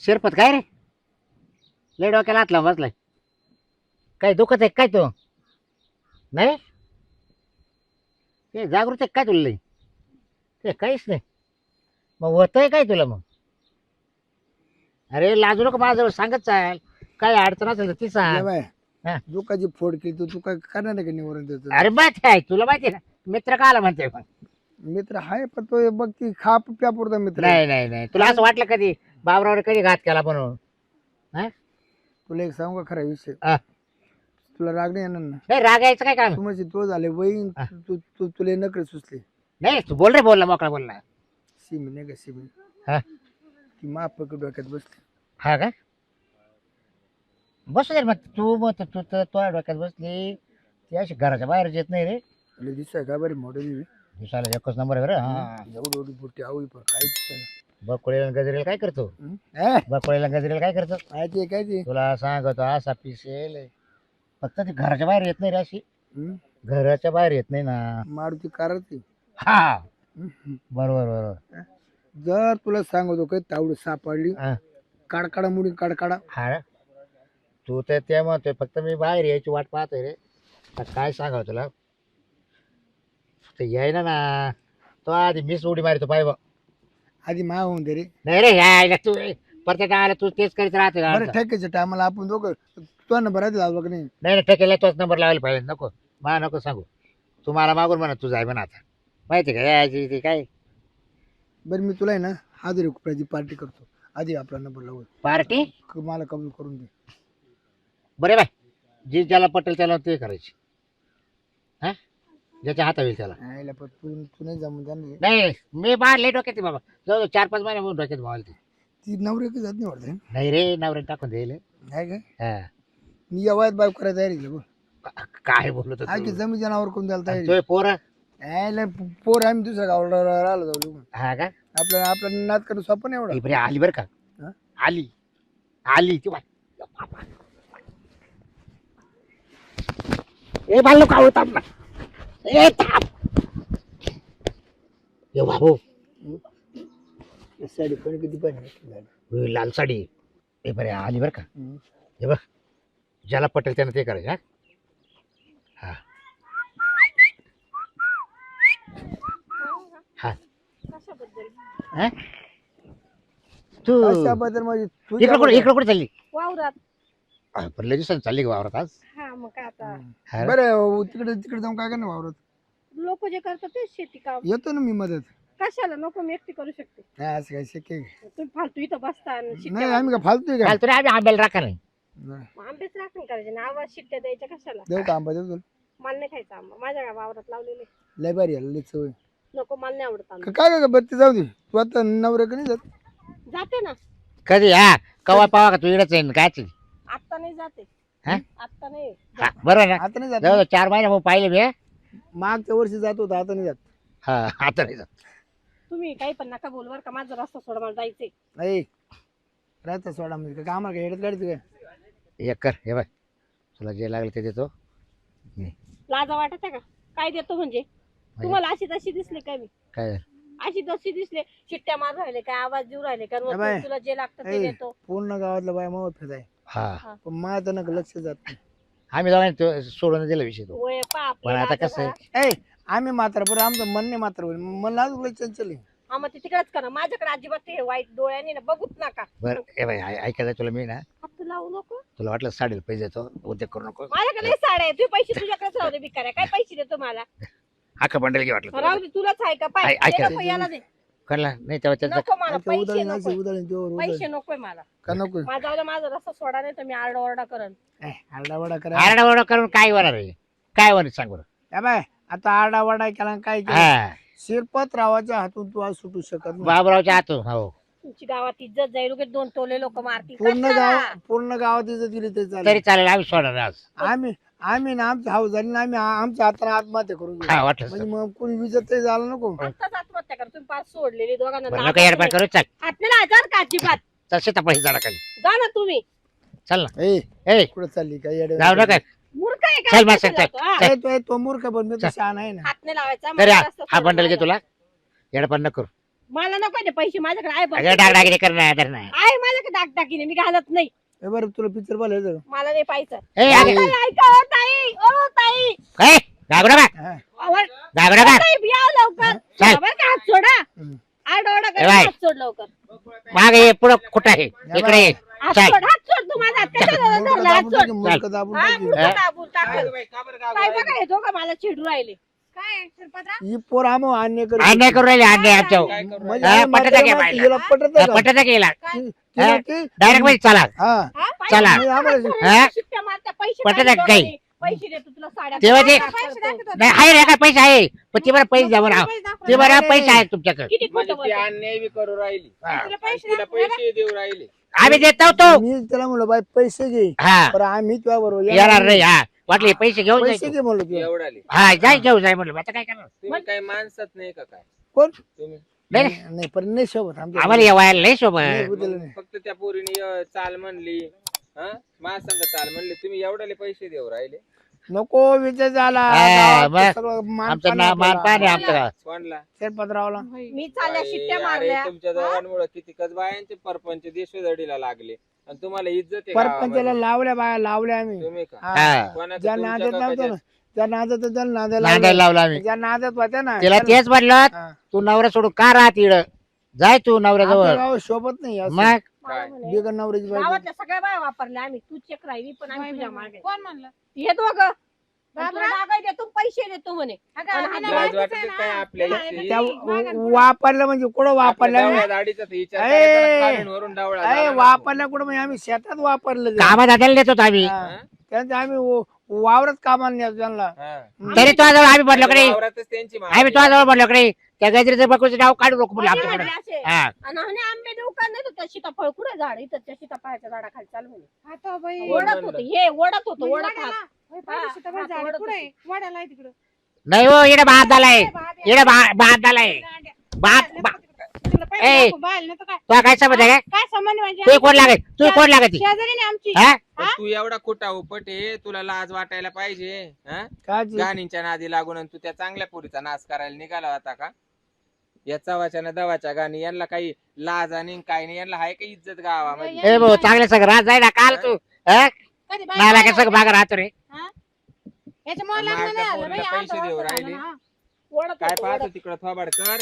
शिरपत काय रे? लय डोक्याला हात लावून बसलाय. काय दुखत आहे काय तो? नाही ते जागृत आहे काय तुला लई? ते काहीच नाही. मग होतंय काय तुला मग? अरे लाजू नको माझ्याजवळ सांगत चाल. काय अडचण असेल तर ती सांग. जेवाय हा. दुखाची फोड केली तू काय करणार आहे का निवारण त्याचं? अरे माहिती आहे तुला माहिती आहे ना मित्र का आला म्हणते पण. मित्र आहे पण तो बघ ती खा प्या पुरता मित्र आहे. नाही नाही नाही तुला असं वाटलं कधी बाबरावर कधी घात केला म्हणून? हा? तुला एक सांगू का खरा विषय? हा. तुला राग नाही येणार ना? नाही राग यायचं काय काम? तू म्हणजे तो झाले वहीन हा. तुला नकडे सुचले. नाही तू बोल रे बोल ना मोकळा बोल ना. सिमी नाही का सिमी हा ती माप पकड डोक्यात बसली. हा का? बसू दे मग तू मग तू तर तो डोक्यात बसली ती अशी घराच्या बाहेर येत नाही रे. तुला दिसाय का बरी मॉडेल दिसायला एकच नंबर आहे बरं. हा एवढी एवढी बुट्टी आवडी पण काहीच नाही. बकोळीला गजरेला काय करतो? ए, बकोळीला गजरेला काय करतो? काय ते काय ते तुला सांगतो असा पिसेल फक्त ती घराच्या बाहेर येत नाही रे अशी. हं? घराच्या बाहेर येत नाही ना. मारुती कारच हा बरोबर बरोबर. जर तुला सांगतो काही तावड सापडली हा काडकाडा मुडी काडकाडा. हा तू तर ते म्हणतोय फक्त मी बाहेर यायची वाट पाहतोय रे. आता काय सांगावं तुला ते यायना ना तो आधी मीच उडी मारतो पाय बा. आधी मा होऊन दे रे. नाही रे यायला तू प्रत्येक आला तू तेच करीत राहते बरं नाही ठेकायच्या टायमाला आपण दोघं तो नंबर आहे लावला का नाही? नाही ठेकेला तोच नंबर लावायला पाहिजे. नको मा नको सांगू तू मला मागून म्हणा तू जाय म्हणा आता माहिती का यायची ते काय बरं मी तुला आहे ना 1000 रुपयाची पार्टी करतो. आधी आपला नंबर लावू. पार्टी. मला कबूल करून दे. बरे बाय जी ज्याला पटेल त्याला ते करायची. हा ज्याच्या हाता होईल त्याला. आईला पण तू नाही जमून जाणार. नाही मी बाहेर लेट डोक्यात आहे बाबा जवळ 4-5 महिने म्हणून डोक्यात मावल ते. ती नवरी का जात नाही वाटत नाही रे नवऱ्याने टाकून देईल. आहे का? हा मी या वयात बायको करायला तयार आहे बघ. काय बोलत आहे की जमी जनावर करून द्यायला तयार आहे. तोय पोर. आईला पोर आम्ही दुसऱ्या गावाला राहिलो जाऊ. हा का आपला नाद करून स्वप्न एवढा. ती बरी आली बरं का. हा? आली आली ती बाय. ए बाल का होता ना ए ताप ये बाबू साडी पण किती पण होय, लाल साडी. ए बरे आली बरं का. हे बघ ज्याला पटेल त्यानं ते करायचं. हा हा हा तू अशाबद्दल माझी इकडं कुठे चालली? वावरात. पडल्या दिवसांनी चालली का वावरात आज? हा मग काय आता हा रे. बरं तिकडे जाऊन काय करणार वावरात? लोक जे करतात तेच शेती काम. येतो ना मी मदत. कशाला नको मी एकटी करू शकते. नाही असं काय शक्य आहे का? तुम्ही फालतू इथं बसता आणि शिट्ट्या नाही आम्ही का फालतोय का? काल तरी आम्ही आंब्याला राखा नाही. नाही. मग आंबेच राखण करायचे ना आवाज शिट्ट्या द्यायच्या कशाला. देऊ का आंबा देऊ तुला? मला नाही खायचा आंबा माझ्या वावरात लावलेले. लय भारी आलं लय सवय. नको मला नाही आवडत आंबा. काय काय बरं ते जाऊ दे. तू आता नवऱ्या का नाही जात? जाते ना. कधी हा कवा पावा का तू इकडेच आहे काय ते? आत्ता नाही जाते. हा? आत्ता नाही. हा, बरं ना आता नाही जात जाऊ ना? दे, 4 महिने मग पाहिले मी. मागच्या वर्षी जात होता आता नाही जात. हा आता नाही जात. तुम्ही काही पण नका बोलू बरं का माझा रस्ता सोडा मला जायचंय. नाही राहता सोडा म्हणजे का आम्हाला काय हेडत काढते काय? एक कर हे बघ तुला जे लागलं ते देतो. लाजा वाटत का काय देतो म्हणजे तुम्हाला अशी तशी दिसले काय मी काय अशी तशी दिसले शिट्ट्या मार राहिले काय आवाज देऊ राहिले काय मग बाय. तुला जे लागतं ते ए, देतो. पूर्ण गावातला बाय मग फिरत आहे हा पण माझं नका लक्ष जात नाही. आम्ही जाऊन तो सोडून दिला विषय तो. वय पाप पण आता कसं आहे ए आम्ही मात्र बरं आमचं मन नाही मात्र होईल मन अजून लय चंचल आहे. हा मग ते तिकडेच करा माझ्याकडे अजिबात ते वाईट डोळ्याने ना बघूच नका. बरं ए बाई ऐकायचं तुला मी ना हात लावू नको. तुला वाटलं साडीला पैसे देतो उद्योग करू नको. माझ्याकडे लय साड्या आहे. तुझे पैसे तुझ्याकडेच राहू दे भिकाऱ्या काय पैसे देतो मला. अख्खा बंडल घे वाटलं तुला. राहू दे तुलाच आहे का पाय ऐका. ते नको याला दे. कळला नाही तेव्हा त्याचा नको मला आता पैसे उधळीन नको अशी उधळीन तेव्हा पैसे उधळीन. नकोय मला. का नको माझा माझा रस्ता सोडा नाही तर मी आरडा ओरडा करण. आरडावाडा करा. आरडाओरडा करून काय होणार आहे काय होणार सांग बरं. ए बाय आता आरडावाडा केला आणि काय केलं हा शिरपत रावाच्या हातून तू आज सुटू शकत नाही. बाबरावच्या हातून हो तुमची गावात इज्जत जाईल उगाच 2 तोले लोक मारतील पूर्ण गावात इज्जत दिली तरी चालेल. तरी चालेल आम्ही सोडणार आज. आम्ही ना आमची हाऊस झाली ना आम्ही आमच्या हाताने आत्महत्या करून घेऊ. हा वाटलं म्हणजे मग कोणी विजत तरी झालं नको. आत्ताच आत्महत्या करा तुम्ही पाच सोडलेली दोघांना बरं नको यार करू चल हात नाही लावायचा का अजिबात. तसे तपास झाडा खाली जा ना तुम्ही चल ना. ए ए कुठं चालली काय येडे? जाऊ नका मूर्ख आहे चल का मास्तर, कशाला चल. तो, हा? तो मूर्ख पण मी तर शहाणा आहे ना. हात नाही लावायचा तरी माझा रस्ता हा सोडून बंडल घे जा. तुला येडपण नको करू. मला नको ते पैसे माझ्याकडे आहे अगं डागडागिरी करणार तर नाही आहे माझ्याकडे दागदागिने मी घालत नाही हे बरं तुला पिक्चर बोलायचं मला नाही पाहिजे ए अगं ऐका ओ ताई ओ ताई ए घाबरू नका हा. आवर घाबरू नका ताई या लवकर चल. बरं का हात सोडा हम्म. आरडाओरडा ए करा बाय. हात सोड लवकर मागे ये पुढं कुठं आहे इकडे ये. हात चल. सोड तू माझा हात कशाला मुलगा धरला हात दाबून सोड टाकी, मुलगा दाबून हा टाकी. मुलगा दाबून टाकल का बरं गाव काय बघा हे दोघं मला चिडू राहिले काय शिरपतराव? ही पोर आम अन्य करू अन्याय करून राहिले अन्याय आमच्या काय करू म्हणजे हा, आम्ही पटत म्हाताऱ्या आहे माणसं, बाईला. हिला पटत आहे का? पटत केला तिला ती- डायरेक्ट मध्ये चला हा चला मी आम्हाला हा? शिट्ट्या मारत्या पैसे पटत पाहिजे आहे काही? दोघांनी. पैसे देतो तुला साड्या तेव्हा ते- पैसे दाखवत होते. नाही आहे रे काय पैसे आहे पण ते बरं पैसे द्या बरं पैसे दाखवत ते होते. बरं नाही, पैसे नाही. आहेत तुमच्याकडे किती म्हणजे खोटं ती बोलतो अन्याय बी करू राहिली तुला पैसे तिला दाखवत होते. पैसे देऊ राहिले आम्ही देत नव्हतो मी त्याला म्हणलो बाई पैसे घे हा पण आम्ही तुझ्या बरोबर येणार नाही हा वाटले पैसे घेऊन पैसे जायचो घे म्हणलो तुला एवढाले हा जाय घेऊन जाय म्हणलं आता काय करणार तुम्ही काय माणसात नाही का काय कोण तुम्ही नाही नाही. नाही पण नाही सोबत आमच्या आम्हाला येवायला नाही सोबत नाही, उद्याला नाही. फक्त त्या पोरीने चाल म्हणली महासंघ चाल म्हणली तुम्ही एवढाले पैसे देऊ राहिले नको विजय झाला हा, गावात बस. सगळं मान आमचं पाणी मान आपल्याला. पाणी आमचं कोणला शेरपतरावला मी चालल्या शिट्ट्या अरे मारल्या तुमच्या दोघांमुळे किती बायांचे परपंच देशोधडीला लागले आणि तुम्हाला इज्जत आहे परपंचाला गावामध्ये. लावल्या बाया लावल्या आम्ही तुम्ही का हा. हा कोणाचं ज्या तुमच्या नादात का नव्हतं ना कशाचं? त्या नादात त्याला नादाला नांदायला लावलं. लावला आम्ही ज्या नादात होत्या ना तिला त्याला- तेच म्हणलं हा. तू नवरा सोडून का राहत इड जाय तू आपल्या नवऱ्याजवळ गावात शोभत नाही असं. मग मला काय? म्हणे, बिगर नवऱ्याची बायको. गावातल्या सगळ्या बाया वापरल्या आम्ही तू चेक राहिली पण आम्ही तुझ्या मागे कोण म्हणलं हे दोघं बाबरा? डागाय देतो पैसे देतो म्हणे अगं, आणि आम्ही हात ना लाज बायकोच वाटते आहे ना. काय आपल्या नाही, इथे? त्या मागं पुढं. वापरलं म्हणजे कुठं वापरलं आपल्या दाढीचा तर विचार ए, करायचा, खालूनवरून डावळा अरे झाला ना. वापरलं कुठं म्हणजे आम्ही शेतात वापरलं ते. कामात दादाला देत होतो आम्ही हा. त्यांचं आम्ही वावरच कामाला नेतो त्यांना हा. तरी तो आम्ही म्हटलं कडे वावरातच त्यांची मागणी. आम्ही तो म्हटलं कडे त्या गजरीचं बकूचं नाव काढू नको म्हणलं म्हणे आमच्याकडे म्हटले असे. हा आणि म्हणे आंबे देऊ का नाही तर त्या सीताफळ कुठे झाड इथं त्या सीताफळाच्या झाडाखाली चालू म्हणे हा तो बाई. कोण ओढत म्हणलं? होते हे ओढत होतो म्हणजे ओढत वाड्याला? हात. होय, पाहिजे हा, सीताफळ हा, झाड ओढत कुठं आहे? होती. वाड्याला आहे तिकडं. नाही हो इकडे भात झालाय बाबे, इकडे भात झालाय गांड्या. भात तुला पैसे ए. दाखवू, बाहेर नाही तर काय? तुला काय समज आहे काय संबंध म्हणजे तू कोण लागत तू कोण लागत शेजारी नाही आमची हा पण तू एवढा खोटा उपट आहे तुला लाज वाटायला पाहिजे हा? काची गाणींच्या नादी लागून आणि तू त्या चांगल्या पोरीचा नाश करायला निघाला होता का या चवाच्या ना दवाच्या गाणी यांना काही लाज आणि काही नाही यांना आहे का इज्जत गावामध्ये ए भाऊ चांगलं सगळं रात जाय ना काल तू हा कधी बाई नाला बाहेर कसं भाग राहतो रे हा? याच्यामुळे लग्न माझ्या नाही झालं बाई, पोरीला आमचं पैसे देऊ असं झालं राहिले. ना. ओढत काय होतो, पाहतो ओढत. तिकडं थोबाड कर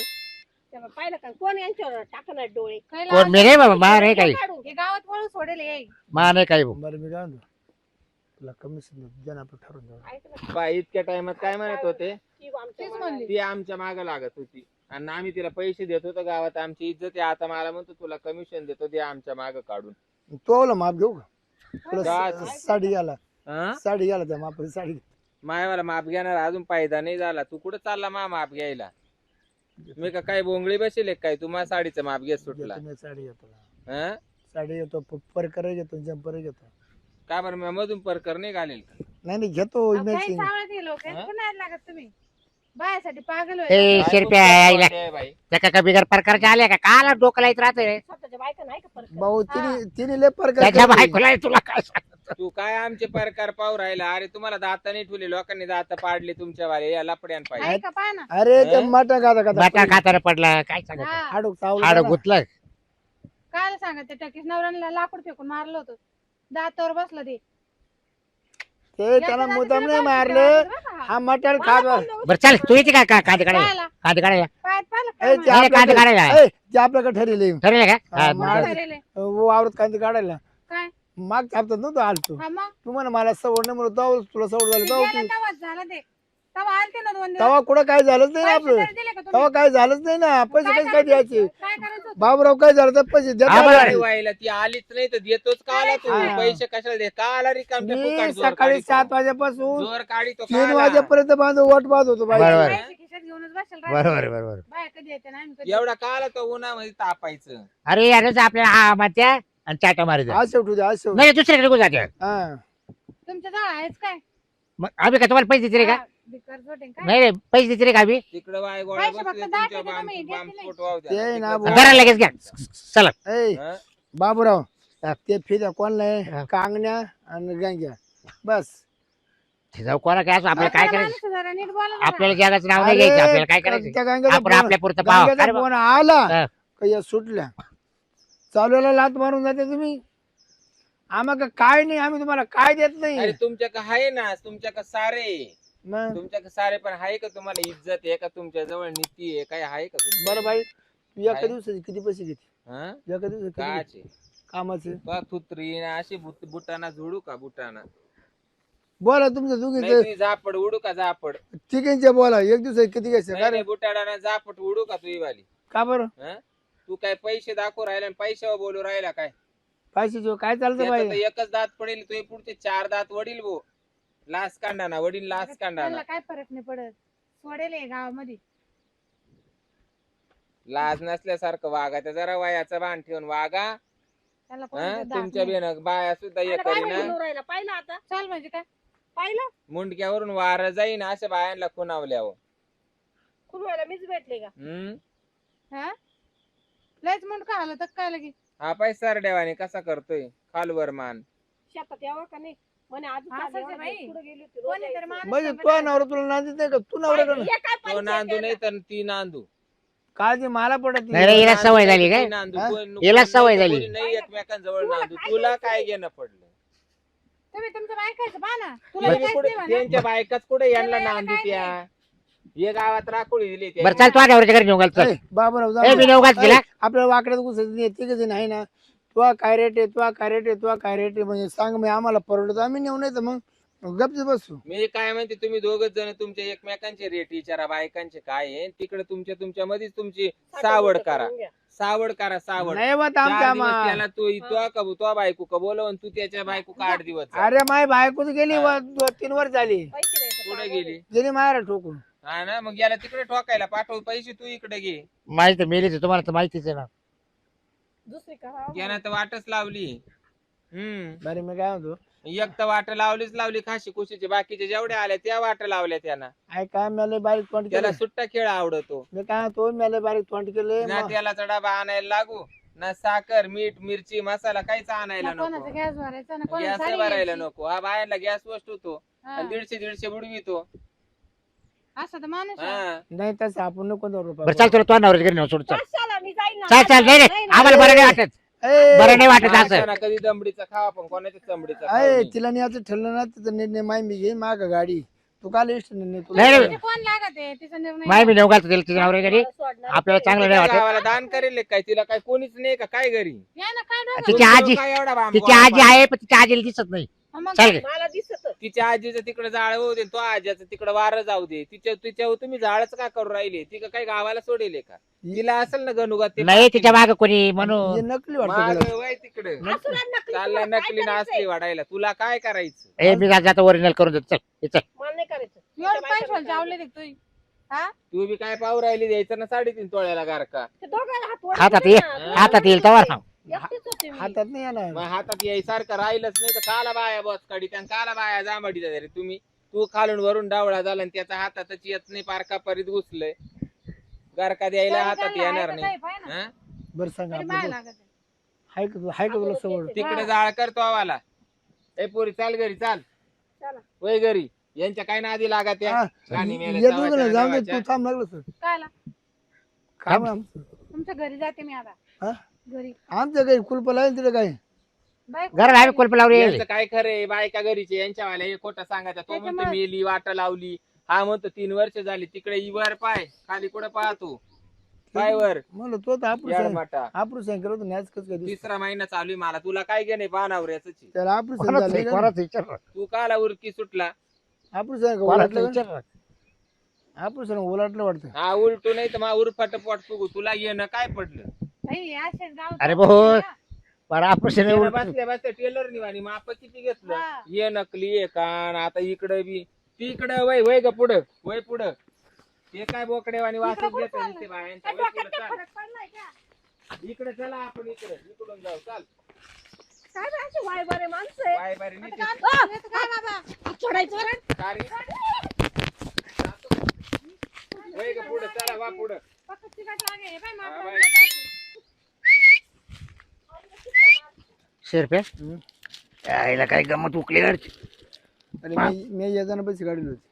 तेव्हा पाहिलं का कोण यांच्यावर टाकणार डोळे काही कोण लाज मी रे बाबा मा रे काही काढून. हे गावात वळू सोडेल हे. मा नाही काही भाऊ. बरं मी काय म्हणतो तुला कमिशन देणं आपण ठरवून जाऊ ऐक ना, बाई इतक्या टाइमात काय म्हणत होते ती आमच्या तेच मनात. म्हणली. ती आमच्या माग लागत होती आणि आम्ही तिला पैसे देत होतो गावात आमची इज्जत आहे आता मला म्हणतो तुला कमिशन देतो दे आमच्या माग काढून तो माप घेऊ का तुला जा. साडी घ्याला हा? साडी घ्याला त्या मापाची साडी घे. मायवाला माप घेणार अजून फायदा नाही झाला तू कुठं चालला माप घ्यायला मी का काय बोंगळी बसेल काय तू माझ्या साडीचं माप घेत सुटला घेतो मी साडी घेतो हा? साडी घेतो परकर घेतो जम्पर घेतो का बरं मी मधून परकर नाही घालेल का? नाही नाही घेतो अहो, काही matching. सावळत हे लोक हा? कुठं नाही लागत तुम्ही बायासाठी पागल ए होय. काय शिरप्या तुमच्या आईला पोटी आहे बाई त्या का बिगर प्रकारच्या आल्या का काला डोकं लाईत राहते रे स्वतःच्या बायका नाही का परत भाऊ तिने लय परकर त्याच्या घेतली. बायकोला तुला काय सांगतो? तू काय आमचे परकार पाहू राहिला अरे तुम्हाला दात नाही ठेवले लोकांनी दात पाडले तुमच्या वाले या लपड्यान पाहिजे आहे का पाहा ना अरे ते हा? मटण खाता बाटा खाता खाताना पडला काय सांगत हा. हाडूक चावलं हाड त्याला. गुतलं काय सांगा त्या टकीस नवऱ्याला लाकूड फेकून मारलं होतं दातावर बसलं ते ते त्याला मुद्दाम नाही मारलं हा मटण खा बरं. बरं चल तू येते का कांदे काढायला पाहायला कांदे काढायला पायात पाहिलं ए, काय ते नाही, कांदे काढायला. आपल्याकडे ए, ते आपल्याकडे ठरेल ठरलं का हा, हा, मग बरं. काय? ठरेल वावरत कांदे काढायला काय माग छापतात ना तू आलतो हा मग तू म्हणे मला सवड नाही म्हणून जाऊ तुला सवड झाली ते जाऊ गेलं तू तेव्हाच झालं ते तेव्हा आलते ना 2 दिवस तेव्हा कुठं काय झालंच नाही पैसे आपलं तरी दिले का तुम्ही? तेव्हा काय झालंच नाही ना पैसे काय कसे काय द्यायचे काय करायचं होतं? बाबूराव काय झालं तर पैसे देत हा, नाही. बरोबर. अरे व्हायला ती आलीच नाही तर देतोच का आला तू हा. पैसे कशाला दे का आला रिकामट्या मी फुकट जोर सकाळी काढितो. 7 वाजेपासून जोर काढितो का 3 आला? वाजेपर्यंत बांधून वाट पाहत होतो बाई बरोबर. पैसे खिशात घेऊनच बसेल राहते. बरोबर बरोबर बाया कधी येते ना आम्ही कधी एवढा का आला तो उन्हामध्ये तापायचं अरे यारच आपल्याला हा मात्या आणि चाटा मारायचा आज शेवटू दे आज शेवट नाही दुसरीकडे निघून जाते हा तुमच्या जवळ आहेच काय मग आम्ही का तुम्हाला पैसे देते रे का हा, भिकार जोटे काय नाही रे पैसे देते रे का आम्ही तिकडे वाय गोळा पैसे बसले फक्त तुमच्या दाखवते तुम्ही, देत नाही. बांबस्फोट वाहू द्या. ते ना तिकडं बुवा. करा लगेच घ्या चला ए हा? बाबूराव ते फिर्या कोणला हा. आहे कांगण्या आणि गांग्या बस जाऊ कोणा काय असो आपल्याला काय म्हातारा करायचं माणूस जरा नीट बोला जरा. आपल्याला जगाचं नाव नाही घ्यायचं आपल्याला काय करायचं त्या गांग्याचा आपण फोन- आपल्या पुरतं पाहा गांग्याचा अरे बा- फोन आला हा. का या सुटल्या चालूला लात मारून जाते तुम्ही आम्हाला काय नाही आम्ही तुम्हाला काय देत अरे नाही तुमच्याकडे आहे ना तुमच्याकडे सारे मग तुमच्याकडे सारे पण आहे का तुम्हाला इज्जत आहे का तुमच्या जवळ नीती आहे काय आहे का तुमच्या? बरं बाई तू एका काय? दिवसाचे किती पैसे घेते हा? एका दिवसाचे किती घेते? काचे कामाचे बा थुत्री ना अशी बुटाना झोडू का बुटाना बोला तुमच्या नाही दोघींचे तुझी झापड उडू का झापड तिघींचे बोला एक दिवसाचे किती घ्यायचे नाही, काय नाही, बुटाडाना झापड उडू का तुझी वाली का बरं हं? तू काय पैसे दाखवू राहिला आणि पैशावर बोलू राहिला काय पैशाचे काय चालतं त्याचं तर बाई एकच दात पडेल तुझे पुढचे 4 दात वडील भो लास कांडाना वडील लास कांडाना त्यांना काय फरक नाही पडत सोडेल हे गावामध्ये लाज नसल्यासारखं वागा त्या जरा वयाचं भान ठेवून वागा त्याला हं? कोणाचं दात तुमच्या नाही. बेन बाया सुद्धा हे अरे काय करीना म्हणून राहिला पाहिलं आता चाल म्हणजे काय पाहिलं मुंडक्यावरून वार जाईन अशा बायांना खुणावल्यावर खूप वेळेला मीच भेटले का हा लयच मुंडका आलं तर काय लगे हा पैसा सरड्यावाने कसा करतोय खालवर मान शेतात यावं का नाही म्हणे आजच असंच आले, आहे आज बाई. पुढे गेली होती, रोज कोणी तर यायची. माणूस म्हणजे सोबत तो आहे. नवरा तुला नांदीत नाही का तू नवरा पाहिलं, हे काय तो पाहिजे नांदू त्याला? नाही तर ती नांदू काळजी मला पडत नाही रे, हिला सवय झाली काय? ती नांदू. हा? कोण- हिला कोण सवय नाही तर झाली. कोणी नाही एकमेकांजवळ तुला नांदू काय तुला करायचंय? काय घेणं पडलं तुम्ही तुमचं बायकायचं पहा ना तुला त्यांच्या काहीच पुढे- नाही म्हणा. त्यांच्या बायकाच कुठे यांना त्याला नांदू काय त्या हे गावात राखोळी दिली त्या. बरं चाल तू नवऱ्याच्या घरी नेऊ घाल चल बाबराव ए मी नेऊ घाल तिला आपल्याला वाकड्यात घुसायचं तिघ नाही ना तुला काय रेट आहे तुला काय रेट आहे तुला काय रेट आहे म्हणजे सांग मी आम्हाला परवडत आम्ही नेऊ नाही तर मग गपची बसू मी काय म्हणते तुम्ही दोघच जण तुमच्या एकमेकांचे रेट विचारा बायकांचे काय आहे तिकडे तुमच्या मध्येच तुमची सावड करा करून घ्या. सावड करा सावड नाही मग 4 आमच्या दिवस त्याला तो बायको का बोलव तू त्याच्या बायको का 8 दिवस जा. अरे माय बायकोच गेली हा. 2-3 वर झाली पैसे द्यायचे कुठे काम गेली गेली मायरा ठोकून हा ना मग याला तिकडे ठोकायला पाठव पैसे तू इकडे घे माहिती मेलीच तुम्हाला तर माहितीच आहे ना दुसरी का त्यानं तर वाटच लावली बरे मी काय म्हणतो एक तर वाट लावली खाशी कुशीची बाकीचे जेवढ्या आल्या त्या वाट लावल्या त्यानं काय काय मला बारीक तोंड त्याला केलं सुट्टा खेळ आवडतो मी काय म्हणतो मला बारीक तोंड केले ना त्याला डबा आणायला लागू ना साखर मीठ मिरची मसाला काहीच आणायला ना कोणाचा नको गॅस भरायचा ना कोणाची गॅस साडी भरायला घ्यायची. नको हा बायांना गॅस वस्तू तो हा. आणि 150 बुडवितो असं तर माणूस आहे. हा नाही तसं आपण नको बरं रुपये चाल तुला तो नवऱ्याच्या घरी नेऊ सोड चल कशाला मी जाईन ना. चाल चाल नाही रे आम्हाला बरं नाही वाटत बरं नाही वाटत असं माणसानं कधी दमडीचा खावा पण कोणाच्या चमडीचा खावा अय नाही. तिला न्यायचं ठरलं ना तिचं निर्णय माय मी घेईन माग गाडी तू काल इष्ट नाही नाही, तुला नाही. म्हणजे कोण लागत आहे तिचा निर्णय माय मी नेऊ घालतो तिला तिच्या नवऱ्याच्या घरी मला सोडणार आपल्याला चांगलं नाही त्या वाटत गावाला दान करेल काय तिला काय कोणीच नाही का काय घरी या ना काय डोकं? तिची आजी काय एवढा बांब तिची गोळा आजी आहे पण तिच्या आजीला दिसत नाही हा मग चाल गे मला दिसत तिच्या आजीचं तिकडे जाळ होऊ दे तो आजीचं तिकडे वारं जाऊ दे तिच्यावर तुम्ही जाळच का करू राहिले ती का काही गावाला सोडेल का तिला असेल ना गणुगात ते नाही तिच्या माग कोणी हे म्हणून नकली वाटतं मागं त्याला. वय तिकडे असुरात नकली चालला तुला काय नकली करायचंय? नाचली वाढायला तुला काय करायचं ए मी जातो ओरिजिनल करून देतो चल हे चल मला नाही करायचं एवढं पैशाला जावले ते तू हा तू बी काय पाहू राहिली द्यायचं ना 3.5 तोळ्याला गारका ते दोघांना हात वर हातात करून ये ना. हातात येईल तवर सांग एकटीच होते मी. हातात नाही येणार मग हातात यायसारखं राहिलंच नाही तर काला बाया बस काढी त्या काला बाया जांभडी रे तुम्ही तू खालून वरून डावळा झाला आणि त्याचा हातातच येत नाही पारका परीत घुसलंय गारका द्यायला हातात येणार नाही तिकडे हं? बरं सांग माय आपलं लागत आहे. हाय का तुला सवड तिकडे जाळ करतो आवाला ए पोरी चाल घरी चाल चला. वय घरी यांच्या काय नादी लागत या हा. राणी मेल्या ये दोघं जावाच्या जाऊन दे नावाच्या. तू थांब लागलं सर कायला काम आहे आमचं. तुमच्या घरी जाते मी आता हा? घरी आमच्या काही कुलप लावेल तिथे काय बायको घरात आम्ही कुलप लावली यांचं काय खरंय बायका घरीचे यांच्या वाल्या हे खोटं सांगायचं तो म्हणतो त्याच्यामुळे- मेली वाट लावली हा म्हणतो 3 वर्ष झाली तिकडे इवर पाय खाली कुठं पाहतो पाय वर म्हणलं तो तर आपण याडमाटा. आपण सांगितलं होतं नॅच कसं काय दिसतं. 3रा महिना चालू आहे मला तुला काय घेणे पानावर याच त्याला आपण कोणाचं सांगितलं कोणाचं विचार तू काला उरकी सुटला आपण सांग कोणाचं ओलाटलं विचार आपण सांग ओलाटलं वाटतं हा उलटू नाही तर मा उरफाट पोट फुगू तुला येणं काय पडलं बाई, असेच गाव अरे भाऊ बरं ऑपरेशन यानं बसल्या बसल्या टेलर निवानी माप किती घेतलं हा. ये नकली ये कान आता इकडं बी तिकडं वय वय ग पुढं वय पुढं ते काय बोकडेवानी वाचत इकडं घेत कुठं इथे चाललंय? बायांच्या त्या वय डोक्यात पुढं काय चाल फरक पडलाय का? इकडे चला आपण इकडे इकडून जाऊ चाल काय बे अशी वाय बरे माणसं आहे? बाय बाय नीट आ! येतं काय बाबा चढायचं बरं. कारी वय ग पुढं चला वा पुढं फक्त तिकट लागे हे बाई हा, माप बाई. शेरपे यायला काय गमत उकली घरची आणि मी येताना पैसे काढले होते.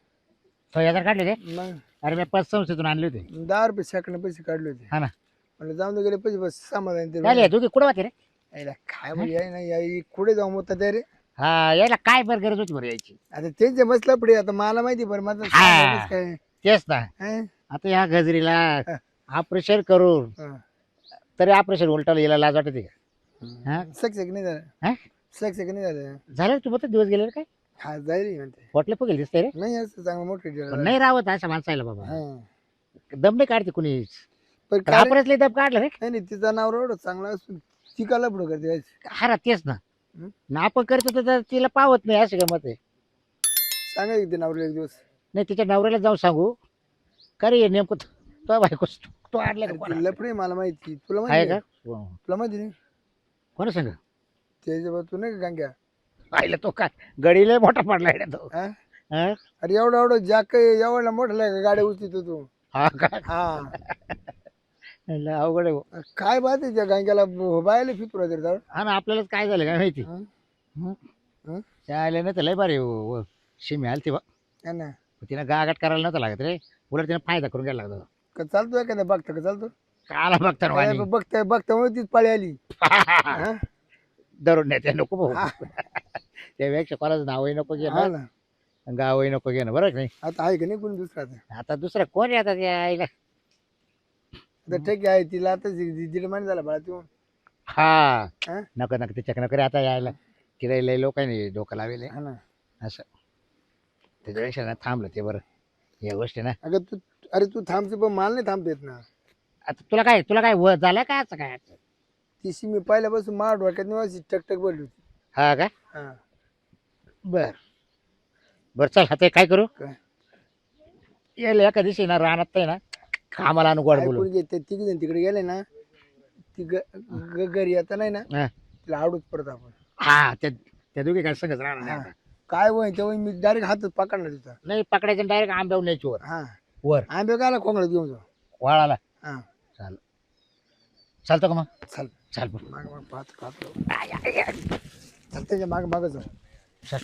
तो 1000 काढले ते. मग अरे मी 5 संस्थेतून आणले होते. 10 रुपये शाकडे पैसे काढले होते. हा ना. म्हणलं जाऊन दे गेले पैसे बस समाधान ते. काय तू कुठं होते रे? यायला काय म्हणजे याय ना याई कुठे जाऊ मग ते रे. हा यायला काय बरं गरज होती बरं यायची? आता त्यांचे बसला पुढे आता मला माहिती बरं माझं हा. सांगायचंच काय. तेच ना. हं? आता ह्या गजरीला ऑपरेशन करून हं. तरी ऑपरेशन उलटाला यायला लाज वाटते का? हा? सक्सेस नाही झालं. हा? सक्सेस नाही झालं. झालं तू फक्त दिवस गेले रे काय? हा जाईल म्हणते. पोटले पगेल दिसते रे. नाही असं चांगलं मोठे पण नाही राहत अशा माणसाला बाबा. हा. दम नाही काढते कुणी. पण काय ऑपरेशन दम काढलं रे. नाही तिचा नाव एवढं चांगला असून ती काला पुढं करते. हा ना, तेच ना. हं? ना आपण करतो तर तिला पावत नाही अशी गमत आहे. सांगा ते नावलं एक दिवस. नाही तिच्या नवऱ्याला जाऊन सांगू का रे नेमकं तो बायको तो आणला का अरे कोणा? ते लफडे मला माहिती तुला आहे माहिती का? आहे? तुला माहिती नाही कोणा सांग? त्याच्या तू नाही का गांग्या. पाहिलं तो काय गडीला मोठा पडला आहे तो. हा? हा? अरे एवढा एवढं जॅक एवढा मोठा गाड्या उचलतो तू. हा का? हा म्हणलं अवघड आहे बुवा. काय बात आहे त्या गांग्याला बायला फितुरा तर. हा ना, आपल्यालाच काय झालं काय माहिती. हं? हं? हं? त्या आल्या ना तर लय बारे शिमी आली ती बा. हा ना. तिनं गागाट करायला नव्हतं लागत रे. उलट तिनं फायदा करून घ्यायला लागतो. का चालतो एखाद्या बघता का चालतो. काला बघता वाणी. बघता बघता मग तीच पाळी आली. हा? धरून नाही ते नको भाऊ. हा. त्यापेक्षा कोणाचं नावही नको हा घेणं ना. गावही नको घेणं बरं का नाही. आता आहे का नाही कोणी दुसरा आता. आता दुसरं कोण आहे आता त्या आईला. आता ठीक आहे तिला आता जिडमान झाला बाळा तू. हा हा? नको नको त्याच्या नको रे आता यायला. तिला लय लोकांनी डोकं लावेल हा ना. असं. त्याच्यापेक्षा ना थांबलं ते बरं या गोष्टी ना. अगं तू अरे तू थांबते पण माल नाही थांबता येत ना. आता तुला काय व झालं काय असं काय? तिशी मी पहिल्यापासून मार डोक्यात निवासी टकटक बोलली होती. हा का? हा. बर बर चल आता काय करू? काय? यायला एका दिवशी ना राहणार ना कामाला आणू गोड बोलू. ऐकून घे ते तिघ जण तिकडे गेले ना ती घरी आता नाही ना हा. तिला आवडूच परत आपण. हा त्या दोघी काय संगत राहणार नाही आता. काय होईल तेव्हा मी डायरेक्ट हातात पकडणार तिथं. नाही पकडायचं डायरेक्ट आंब्यावर न्यायची वर. हा वर आंबे गाला कोंगडत घेऊन जाऊ. वाळाला. हा चालतो का मग? चाल चाल माग माग पाहतो चालते माग माग जाऊ. चल